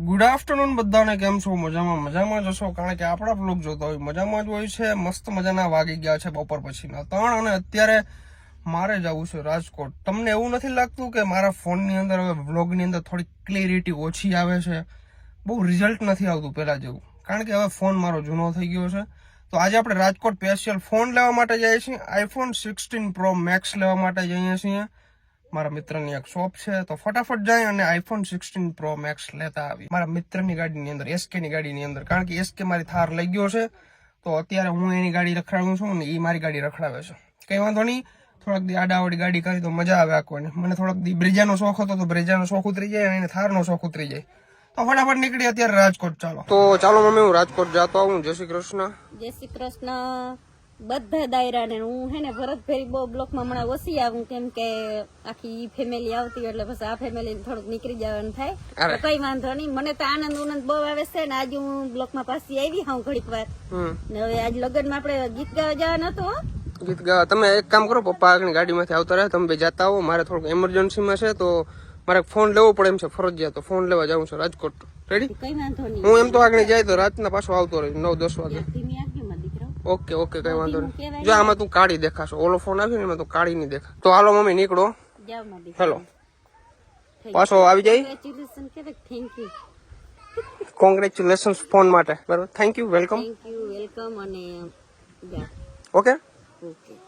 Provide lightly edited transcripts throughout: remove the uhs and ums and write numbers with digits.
Good afternoon બધાને, કેમ છો? મજામાં જશો, કારણ કે આપણા બ્લોગ જોતા હોય મજામાં જ હોય છે. મસ્ત મજાના વાગી ગયા છે બપોર પછીના 3 અને અત્યારે મારે જવું છે રાજકોટ. તમને એવું નથી લાગતું કે મારા ફોનની અંદર હવે બ્લોગની અંદર થોડી ક્લિયરિટી ઓછી આવે છે? બહુ રિઝલ્ટ નથી આવતું પહેલા જેવું, કારણ કે હવે ફોન મારો જૂનો થઈ ગયો છે. તો આજે આપણે રાજકોટ સ્પેશિયલ ફોન લેવા માટે જઈએ છીએ. આઈફોન 16 પ્રો મેક્સ લેવા માટે જઈએ છીએ. મારા મિત્રની એક શોપ છે, તો ફટાફટ જાય અને આઈફોન 16 પ્રો મેક્સ લેતા આવી મારા મિત્રની ગાડીની અંદર, એસકે ની ગાડીની અંદર. કારણ કે એસકે મારી થાર લઈ ગયો છે, તો અત્યારે હું એની ગાડી રખડાવું છું અને એ મારી ગાડી રખડાવે છે. કઈ વાંધો નહીં, થોડાક દી આડાવડી ગાડી કરી તો મજા આવે આખોને. મને થોડાક દી બ્રેજાનો શોખ હતો, તો બ્રેજાનો શોખ ઉતરી જાય અને થારનો શોખ ઉતરી જાય. તો ફટાફટ નીકળી અત્યારે રાજકોટ. ચાલો મમ્મી, હું રાજકોટ જતો આવું. જય શ્રી કૃષ્ણ. જય શ્રી કૃષ્ણ બધા દાયરાને. હું હે ને ભરતભેરી બહુ બ્લોકમાં હમણાં ઓછી આવું, કેમ કે આખી ફેમિલી આવતી એટલે પછી આ ફેમિલી થોડુંક નીકળી જવાનું થાય. કઈ વાંધો નહીં, મને તો આનંદ બહુ આવે છે ને. આજે હું બ્લોકમાં પાછી આવી હું ઘડીક વાર ને. હવે આજ લગ્નમાં આપણે ગીત ગાવા જવાનું હતું. ગીત ગાવા તમે એક કામ કરો, પપ્પા આગળ ગાડીમાંથી આવતા રહે, તમે બે જતા આવો. મારે થોડુંક એમરજન્સીમાં છે, તો મારે ફોન લેવો પડે એમ છે ફરજિયાત. તો ફોન લેવા જાઉં છું રાજકોટ. રેડી? કઈ વાંધો નહીં, હું એમ તો આગળ જાય તો રાતના પાછો આવતો રહી 9-10 વાગે. ઓકે કઈ વાંધો નહીં. જો આમાં તું કાળી દેખાશો, ઓલો ફોન આવ્યો ને એમાં તું કાળી નહીં દેખા. તો હાલો મમ્મી નીકળો. હેલો, પાછો આવી જાય. કોંગ્રેચ્યુલેશન ફોન માટે. બરાબર, થેન્ક યુ, વેલકમ. અને ઓકે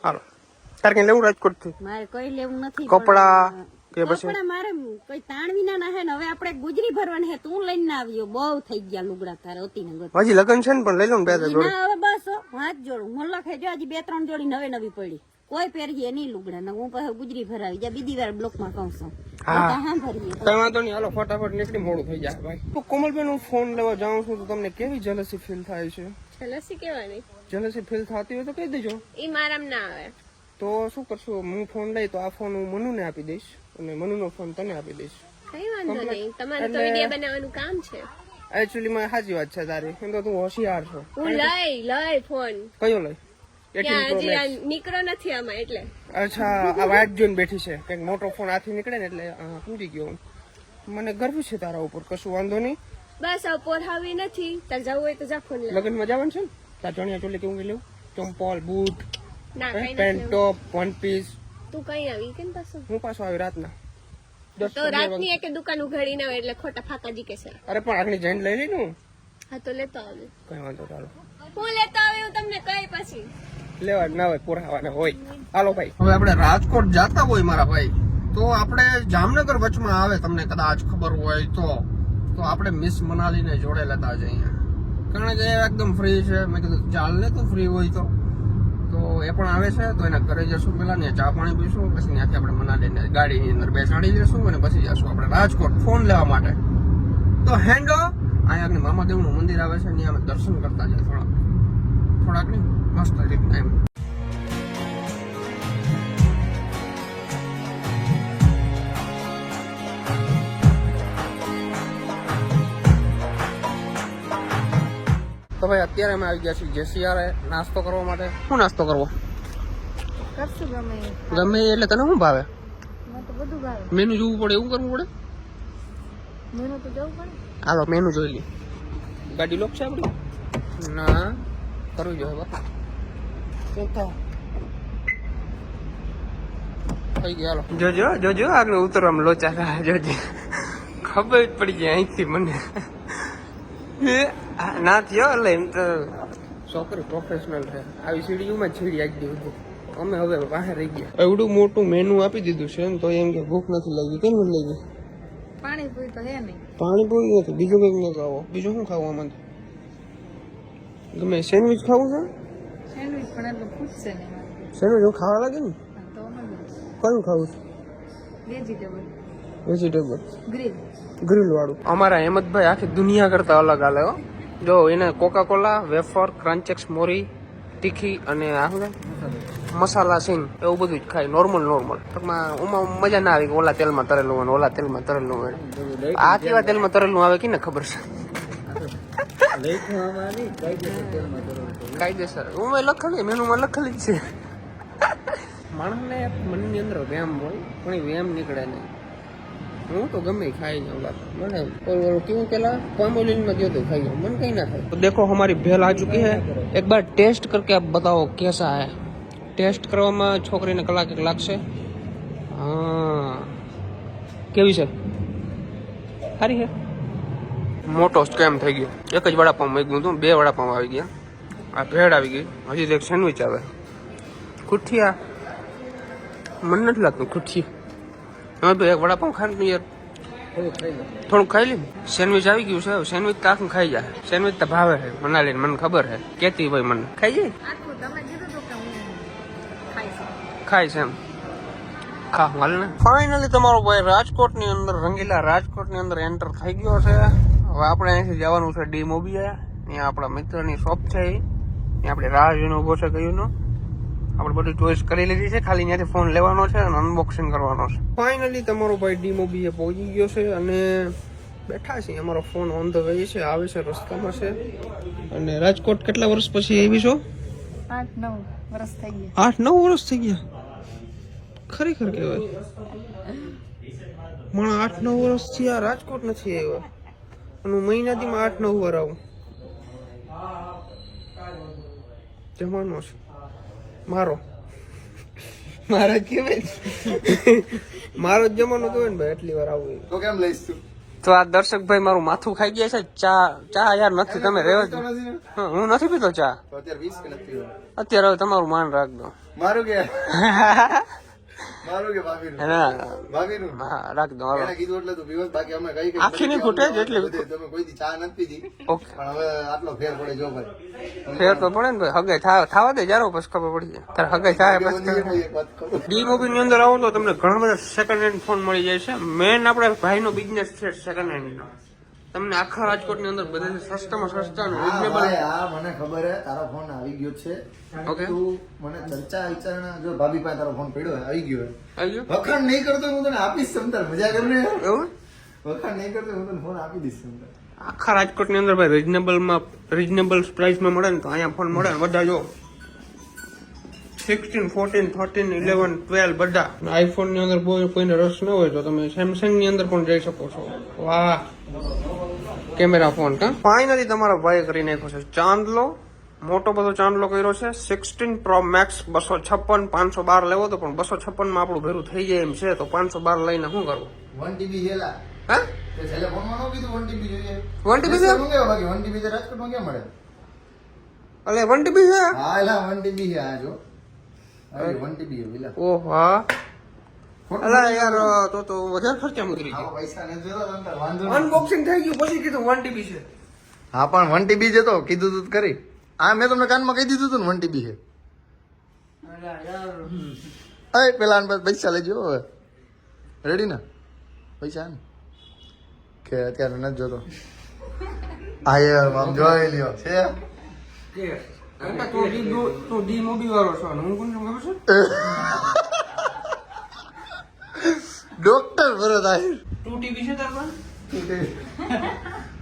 હાલો. તારે કઈ લેવું રાજકોટ થી? મારે કઈ લેવું નથી. કપડા કે પછી કપડા મારે કઈ તાણ વિના ના હે ને. હવે આપણે ગુજરી ભરવાની હે. તું લઈને ના આવ્યો, બહુ થઈ ગયા લુગડા તારે હતી ને. હજી લગન છે ને, પણ લઈ લો ને બે જોડી. હવે બસ હાથ જોડું મને લખે. જો હજી 2-3 જોડી નવી પડી, કોઈ પહેરીએ નહીં લુગડા ને. હું પછી ગુજરી ભરાવી જા, બીજી વાર બ્લોક માં કહું છું. હા ભરીએ, કઈ વાંધો નહીં. હાલો ફટાફટ નીકળી, મોડું થઈ જાય ભાઈ. તો કોમલબેન, હું ફોન લેવા જાઉં છું, તો તમને કેવી જેલસી ફીલ થાય છે? જેલસી કેવાની? જેલસી ફીલ થતી હોય તો કહી દેજો. ઈ મારામાં ના આવે. તો શું કરશું, હું ફોન લઈ તો આ ફોન હું મનુને આપી દઈશ અને મનુનો ફોન તને આપી દઈશ. કઈ વાંધો નહીં, તમારે તો વિડિયો બનાવવાનું કામ છે. એકચ્યુઅલી માં સાચી વાત છે તારી, એમ તો તું હોશિયાર છો. હું લઈ ફોન. કયો લઈ? નીકળો નથી આમાં એટલે. અચ્છા, આ વાટ જોઈને બેઠી છે, કઈક મોટો ફોન હાથી નીકળે ને એટલે સમજી ગયો. મને ગર્વ છે તારા ઉપર, કશું વાંધો નહીં. બસ આ પોરહાવી નથી. તાર જવું હોય તો જા ફોન લે. લગ્નમાં જવાનું છે ને, તાર ચણિયા ચોલી કેવું લેવું? ચંપલ, બૂટ, ના કઈ પેન્ટ, ટોપ, વન પીસ. તું કઈ આવી કેમ પાછો? હું પાછો આવી રાતના. તો રાતની એક દુકાન ઉઘાડી ના હોય એટલે ખોટા ફાકા જીકે છે. અરે પણ આગળ જઈને લઈ લીધું. હા તો લેતો આવે. કઈ વાંધો તારો. હું લેતો આવ્યું તમને કઈ પછી લેવા ના હોય, પુરાવાના હોય. હાલો ભાઈ, હવે આપણે રાજકોટ જતા હોય મારા ભાઈ, તો આપણે જામનગર વચમાં આવે, તમને કદાચ ખબર હોય તો આપણે મિસ મનાલીને જોડે લેતા જઈએ, કારણ કે એકદમ ફ્રી છે. મેં કીધું ચાલ ને, તું ફ્રી હોય તો એ પણ આવે છે. તો એના ઘરે જશું, પેલા ને ચા પાણી પીશું, પછી ત્યાંથી આપણે મનાલીને ગાડીની અંદર બેસાડી લેશું અને પછી જશું આપણે રાજકોટ ફોન લેવા માટે. તો હેંગો અહીંયા મામાદેવનું મંદિર આવે છે, ત્યાં અમે દર્શન કરતા જાય થોડાક નહીં, મસ્ત રીતના એમ. તો ભાઈ અત્યારે અમે આવી ગયા છીએ જેસીઆર નાસ્તો કરવા માટે. શું નાસ્તો કરવો? ગમે એટલે તને શું ભાવે? મેનુ જોવું પડે, એવું કરવું પડે. હાલો મેનુ જોઈ લઈએ. ગાડી લોક છે આપડી? ના, કરવી જોઈએ બાપા. થઈ ગયા. હાલો જોજો આગળ ઉતરવામાં લોચા જોજે, ખબર જ પડી જાય અહીંથી મને. ના થયો એટલે એમ તો છોકરી પ્રોફેશનલ છે, આવી સીડીઓમાં જ સીડી આપી દીધું. અમે હવે બહાર રહી ગયા. એવડું મોટું મેનુ આપી દીધું છે ને, તો એમ કે ભૂખ નથી લાગી. કેમ નથી લાગી? પાણીપુરી તો હે નહીં. પાણીપુરી નથી, બીજું કંઈક ન ખાવો. બીજું શું ખાવું આમાં? ગમે સેન્ડવીચ ખાવું છે? સેન્ડવીચ પણ એટલું પૂછશે ને. સેન્ડવીચ હું ખાવા લાગે ને. કયું ખાવું છે? વેજીટેબલ ગ્રીલ વાળું. અમારા હેમંતભાઈ આખી દુનિયા કરતા અલગ હાલે હો. જો એને કોકા કોલા, વેફર, ક્રન્ચેક્સ, મોરી, તીખી અને મસાલા સિંગ એવું બધું જ ખાય. નોર્મલ ઓમાં મજા ના આવી. ઓલા તેલમાં તરેલું હોય, ઓલા તેલમાં તરેલું હોય. આ કેવા તેલમાં તરેલું આવે કે ને ખબર છે? કાયદેસર હું લખેલી મેનુમાં લખેલી જ છે. માણસને મનની અંદર વેમ હોય, પણ એ વેમ નીકળે નહીં. હું તો ગમે ખાઈ જાઉં બાપા, મને કેવું પેલા પામોલીનમાં ગયો તો ખાઈ જાઉં, મને કઈ ના થાય. તો દેખો हमारी भेल आ चुकी है, एक बार टेस्ट करके आप बताओ कैसा है. ટેસ્ટ કરવામાં છોકરીને કલાક એક લાગશે. હા કેવી છે? સારી છે. મોટો સ્કેમ થઈ ગયો. એક જ વડાપાઉં મૂક્યું હતું, 2 વડાપાઉં આવી ગયા. આ ભેળ આવી ગઈ, હજી એક સેન્ડવિચ આવે. ખુઠિયા મને નથી લાગતું ખુઠી. હવે તો એક વડાપાઉં ખાઈ ને યાર, થોડુંક ખાઈ લે. સેન્ડવિચ આવી ગયું છે, સેન્ડવિચ તો આખું ખાઈ જાય. સેન્ડવિચ તો ભાવે છે મનાલી, મને ખબર છે. કેતી ભાઈ મને ખાઈ જાય, ખાય છે એમ ખા હાલ ને. ફાઇનલી તમારો ભાઈ રાજકોટની અંદર, રંગીલા રાજકોટની અંદર એન્ટર થઈ ગયો છે. હવે આપણે અહીંથી જવાનું છે ડી મોબી. અહીંયા આપણા મિત્રની શોપ છે, ત્યાં આપણે રાહ જોઈને ઉભો છે. કયું નો આપણે બધું ચોઈસ કરી લીધી છે, ખાલી ત્યાંથી ફોન લેવાનો છે અને અનબોક્સિંગ કરવાનો છે. ફાઇનલી તમારો ભાઈ ડી મોબી પહોંચી ગયો છે અને બેઠા છે. અમારો ફોન ઓન ધ વે છે, આવે છે, રસ્તામાં છે. અને રાજકોટ કેટલા વર્ષ પછી આવી છો? 8-9 વર્ષ થઈ ગયા. 8-9 વર્ષ થઈ ગયા, ખરેખર કહેવાય. મને 8-9 વર્ષથી આ રાજકોટ નથી આવ્યો અને હું મહિનાથી 8-9 વાર આવું. જમાનો છે મારો, મારા કહેવાય મારો જ જમાનો કહેવાય ને ભાઈ. એટલી વાર આવું તો કેમ લઈશ તું? તો આ દર્શકભાઈ મારું માથું ખાઈ ગયા છે. ચા યાર નથી, તમે રહેવા દો. હું નથી પીતો ચા તો અત્યારે 20 કે નથી પીવો? અત્યારે. હવે તમારું માન રાખજો. મારું કે ભાભીનું? ભાભીનું હા રાખ દો. એને કીધું એટલે તું પીવો, બાકી અમે કઈ આખી નહીં ખૂટે જેટલી. તમે કોઈ દી ચા નથી પીધી, ઓકે, પણ હવે આટલો ફેર પડે જો ભાઈ. ફેર તો પડે ને ભાઈ. હગાઈ થવા દે જારો, પછી ખબર પડી જાય. તારે હગાઈ થાય પછી. એક વાત કહું, ડી મોબી ની અંદર આવો તો તમને ઘણા બધા સેકન્ડ હેન્ડ ફોન મળી જાય છે. મેન આપણે ભાઈનો બિઝનેસ છે સેકન્ડ હેન્ડ નો. તમને આખા રાજકોટ ની અંદર બધે સસ્તામાં સસ્તા અને હા રીઝનેબલ. ભાઈ, હા મને ખબર હે તારો ફોન આવી ગયો છે. ઓકે, તું મને ચર્ચા વિચારણા જો ભાભી પાસે તારો ફોન પડ્યો હે, આવી ગયો હે. આવી ગયો વખાણ નહીં કરતો હું તને આપીશ સમતાર, મજા કર ને. એવું. વખાણ નહીં કરતો હું તને ફોન આપી દઈશ સમતાર. આખા રાજકોટ ની અંદર ભાઈ રીઝનેબલ પ્રાઇસમાં મળે ને તો અહીંયા ફોન મળે ને બધા. જો 16, 14, 13, 11, 12 બધા. આઈફોન ની અંદર કોઈને રસ ન હોય તો તમે સેમસંગ ની અંદર પણ જઈ શકો છો. વાહ, કેમેરા ફોન. ફાઇનલી તમારા ભાઈ કરી નાખ્યો છે ચાંદલો. મોટો બધો ચાંદલો કર્યો છે. 16 Pro Max 256, 512 લેવો તો પણ 256 માં આપણું ભેરું થઈ જાય એમ છે. તો 512 લઈને શું કરવું? 1 TB હેલા હા, તે છેલ્લે ફોનમાં નો કીધું 1 TB જોઈએ. 1 TB છે? શું કેવા બાકી 1 TB તો રાજકોટમાં કેમ મળે? અલે 1 TB છે? હા એલા 1 TB છે આ જો. અરે 1 TB છે વિલા. ઓહ હા. અલા યાર તો વધારે ખર્ચા ઉતરી આવો ગયા. પૈસા ને જોતો તમ તાર વાંધો નહીં. અનબોક્સિંગ થઈ ગયું પછી કીધું 1 TB છે. હા પણ 1 TB છે તો કીધું તું કરી. હા મેં તમને કાનમાં કહી દીધું તું ને 1 TB છે. અલા યાર અરે પેલા આને પાસે પૈસા લેજો હવે. રેડી ને? પૈસા ને કે અત્યારે નથી જોતો. હા યાર આમ જોઈ લ્યો છે. કે કાકા તું ડી મોબી વાળો છો અને હું કોણ ખબર છે? ડોક્ટર ભરત આહિર. 2 TB છે તાર પાસે?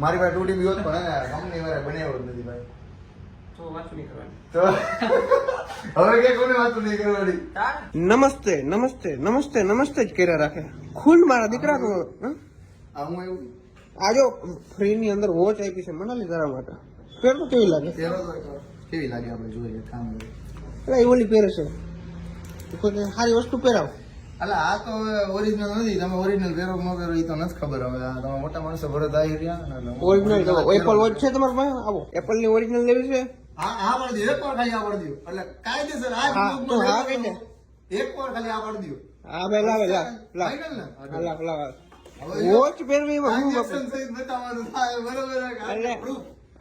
મારી પાસે 2 TB હોત પણ કંપની વાળા બનાવ્યો જ નથી ભાઈ. તો વાત નહીં કરવાની. તો હવે કે કોને વાતું નહીં કરવાની. નમસ્તે નમસ્તે નમસ્તે નમસ્તે જ કર્યા રાખે. ખુદ મારા દીકરા તો આ હું એવું આજો ફ્રી ની અંદર વોચ આપી છે મનાલી તારા માટે. પેર તો કેવી લાગે? પહેરો તો કેવી લાગે આપણે જોઈએ કામ. એટલે એ ઓલી પહેરે છે. કોઈ સારી વસ્તુ પહેરાવ. એટલે આ તો ઓરિજિનલ નથી. તમે ઓરિજિનલ પહેરો ન પહેરો એ તો નથી ખબર. હવે આ તમે મોટા માણસો ભરત આવી રહ્યા. ઓરિજિનલ એપલ વોચ છે તમારા પાસે? આવો એપલ ની ઓરિજિનલ લેવી છે? હા હા પડી દો. એક વાર ખાલી આ પડી દો. એટલે કાયદેસર આ હા, તો હા કહી દે. એક વાર ખાલી આ પડી દો. હા બે લાવે લાવ ફાઇનલ ને? લાવ લાવ. વોચ પહેરવી એમાં હું બાપુ? ટ્રાન્ઝેક્શન સહિત બતાવવાનું થાય બરોબર.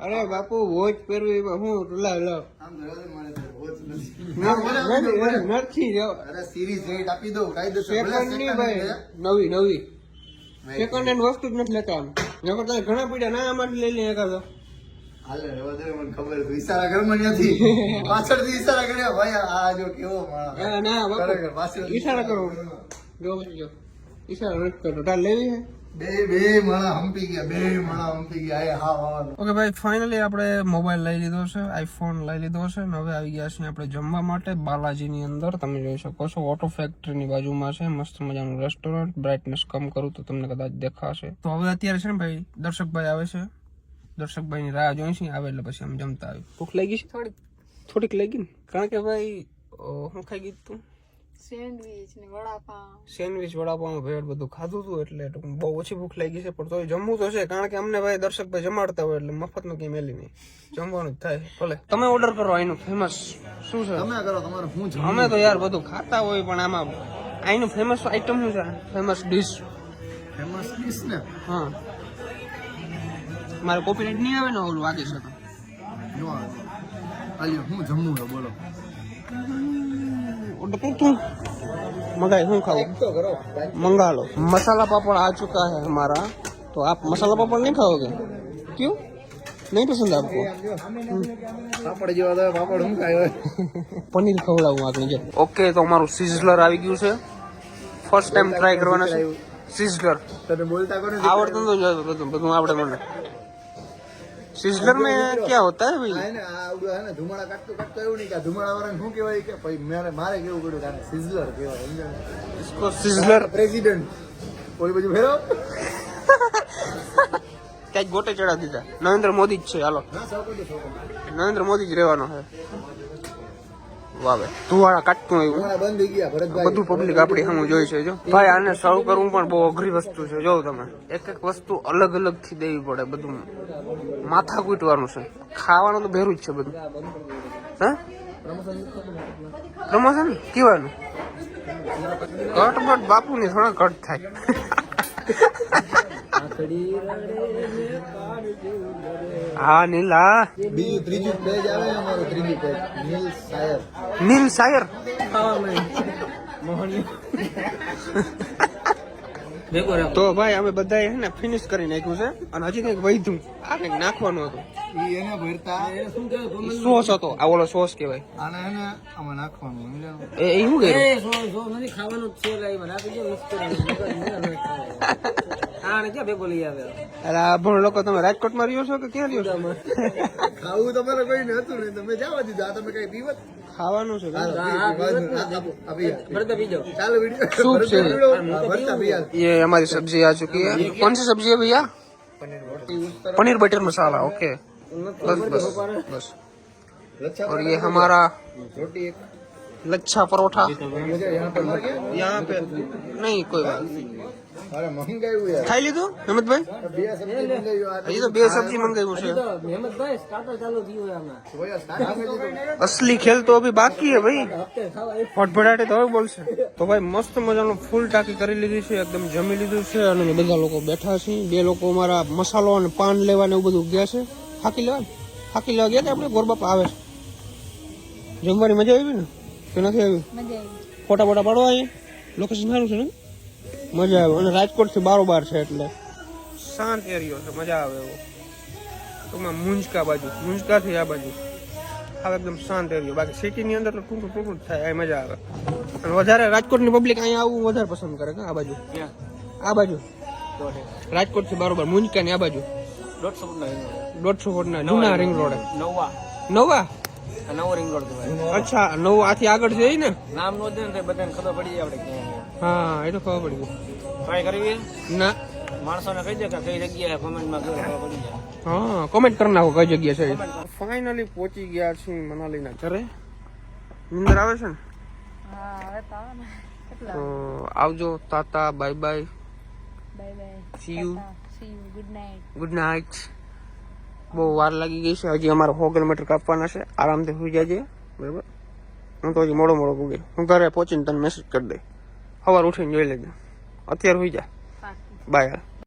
અરે અરે બાપુ વોચ પહેરવી એમાં હું? લાવ લાવ. આમ તો રહેવા દે, મારે તો વોચ નથી. નથી જો અરે સિરીઝ રેટ આપી દો કાયદેસર. સેકન્ડ ની ભાઈ નવી સેકન્ડ હેન્ડ વસ્તુ જ નથી લેતા. આમ નકર તમે ઘણા પીડા ના આમાંથી લઈ લે એકાદો. હાલે રહેવા દે, મને ખબર છે. ઈશારા ઘરમાં નથી. પાછળથી ઈશારા કર્યા ભાઈ. આ જો કેવો માણસ. ના ખરેખર બાપુ પાછળ ઈશારા કરો. જો ઈશારા નથી કરતો. તાર લેવી છે? બે માળા હંપી ગયા એ હા ઓકે ભાઈ, ફાઇનલી આપણે મોબાઈલ લઈ લીધો છે, આઈફોન લઈ લીધો છે ને હવે આવી ગયા છીએ આપણે જમવા માટે બાલાજીની અંદર. તમે જોઈ શકો છો ઓટો ફેક્ટરીની બાજુમાં છે મસ્ત મજાનું રેસ્ટોરન્ટ. બ્રાઇટનેસ કમ કરું તો તમને કદાચ દેખાશે. તો હવે અત્યારે છે ને ભાઈ દર્શકભાઈ આવે છે, દર્શકભાઈની રાહ જોઈ છે, આવે એટલે પછી અમે જમતા આવી. ભૂખ લાગી છે થોડીક લાગી ને, કારણ કે ભાઈ હું ખાઈ ગઈ તું સેન્ડવીચ વડાપાઉં ભેળ બધું ખાધું હતું એટલે બહુ ઓછી ભૂખ લાગી છે, પણ તોય જમવું તો છે કારણ કે અમને ભાઈ દર્શકભાઈ જમાડતા હોય એટલે મફતનું કઈ મેલી નહીં, જમવાનું જ થાય. ભલે તમે ઓર્ડર કરો, અહીંનું ફેમસ શું છે? તમે કરો તમારે શું છે? અમે તો યાર બધું ખાતા હોય પણ આમાં અહીંનું ફેમસ આઈટમ શું છે? ફેમસ ડીશ ને હા, મારે કોપીરાઇટ નહીં આવે ને ઓલું વાગી શકે. નો આવે આલ્યો હું જમવું છે બોલો. ઓર્ડર કર તું મંગાઈ, શું ખાવું તો કરો मंगा लो. मसाला पापड़ आ चुका है हमारा, तो आप मसाला पापड़ नहीं खाओगे? क्यों नहीं पसंद आपको? પાપડ જેવા તો પાપડ હું ખાયો પનીર ખવડાવું આગળ જે. ઓકે, તો અમારું સિઝલર આવી ગયું છે, ફર્સ્ટ ટાઈમ ટ્રાય કરવાના છે. સિઝલર તમે બોલતા કોને આવડતું તો બધું આવડે મને. સિઝલર में क्या होता है भाई? આ ને આ આવડું હે ને ધુમાડા કાઢતો એવું નહીં કે ધુમાડા વાળાને શું કહેવાય કે ભાઈ મારે કેવું પડ્યું તારે સિઝલર કહેવાય સમજ્યો ને? इसको सिझलर પ્રેસિડેન્ટ ઓલી બાજુ ફેરો ક્યાંક ગોટે ચડા દીધા. નરેન્દ્ર મોદી જ છે, હાલો ના સૌ કોઈ નરેન્દ્ર મોદી જ રહેવાનો છે. વાવે ધુવાળા કાઢતું આવ્યું, ધુમાડા બંધ થઈ ગયા ભરતભાઈ. બધું પબ્લિક આપડી સામે જોઈ છે. જો ભાઈ આને સર્વ કરવું પણ બહુ અઘરી વસ્તુ છે. જો તમે એક વસ્તુ અલગ અલગ થી દેવી પડે, બધું માથા કૂટવાનું છે. ખાવાનું તો ભેરું જ છે બધું. હે પ્રમોશન કેવાનું કટ બટ બાપુ ની થોડા કટ થાય. હા નીલા બીજું ત્રીજું પેજ આવે અમારું ત્રીજું પેજ નીલ શાયર તો ભાઈ અમે બધા હે ને ફિનિશ કરી નાખ્યું છે અને હજી કઈક વધ્યું, આ કઈક નાખવાનું હતું. ઈ એને ભરતા શું કહેવાય સોસ હતો, આ ઓલો સોસ કહેવાય. આને એને આમાં નાખવાનું સમજ્યો? એ શું કર્યું? અરે આ ભણ લોકો તમે રાજકોટમાં રહ્યો છો કે ક્યાં રહ્યો છો? ખાવું તમારે કોઈ નતું નહીં, તમે જવા દીધું. આ તમે કઈ પીવત ખાવાનું છે. ચાલો વિડીયો सूप से ભરતા ભૈયા ये हमारी सब्जी आ चुकी है. कौन सी सब्जी है भैया? पनीर बटर मसाला. ओके बस बस बस. और ये हमारा रोटी एक लच्छा परोठा. मुझे यहाँ पर मत यहाँ पे नहीं कोई बात. अरे महंगाई हुई यार. खाई લીધું હેમંતભાઈ? बिया सब्जी मंगाई हुई હજી તો બે સબ્જી મંગાવ્યું છે. वो यार स्टार्ट में तो असली खेल तो अभी बाकी है भाई. ફટફટાટે તો હવે બોલશે. તો ભાઈ મસ્ત મજાનું ફૂલ ટાંકી કરી લીધી છે, એકદમ જમી લીધું છે અને અમે બધા લોકો બેઠા છીએ. બે લોકો અમારા મસાલો અને પાન લેવા ને એવું બધું ગયા છે. હાકી લેવા ગયા કે આપણે ગોરબાપા આવે છે. જમવાની મજા આવી ને કે નથી આવી? ફોટા બોટા પાડવા અહીંયા લોકેશન સારું છે ને, મજા આવે. અને રાજકોટ થી બારોબાર છે એટલે શાંત એરિયો છે, મજા આવે એવો. ટૂંકમાં મુંજકા બાજુ, મુંજકા થી આ બાજુ હવે એકદમ શાંત એરિયો. બાકી સિટી ની અંદર તો ટૂંકું ટૂંકું જ થાય, આ મજા આવે. અને વધારે રાજકોટ ની પબ્લિક અહીંયા આવવું વધારે પસંદ કરે કે આ બાજુ, આ બાજુ રાજકોટ થી બારોબાર મુંજકા ની આ બાજુ 150 ફૂટ ના જૂના રિંગ રોડ. નવા અચ્છા નવું આથી આગળ છે ને નામ નો દે ને બધાને ખબર પડી જાય આપણે ક્યાં હા એ તો ખબર પડી ગઈ. ટ્રાય કરવી ના માણસોને કહી દે કે કઈ જગ્યાએ કોમેન્ટમાં ખબર પડી જાય. હા કોમેન્ટ કરી નાખો કઈ જગ્યા છે. ફાઇનલી પહોંચી ગયા છીએ મનાલીના ઘરે. નીંદર આવે છે ને? તો આવજો, તાતા, bye bye, see you, good night. બહુ વાર લાગી ગઈ છે, હજી અમારે 100 કિલોમીટર કાપવાના છે. આરામથી સુઈ જજે બરાબર. હું તો હજી મોડો પૂગે. હું ઘરે પહોંચીને તને મેસેજ કરી દઈ, સવાર ઉઠીને જોઈ લેજે. અત્યારે સુઈ જા. બાય.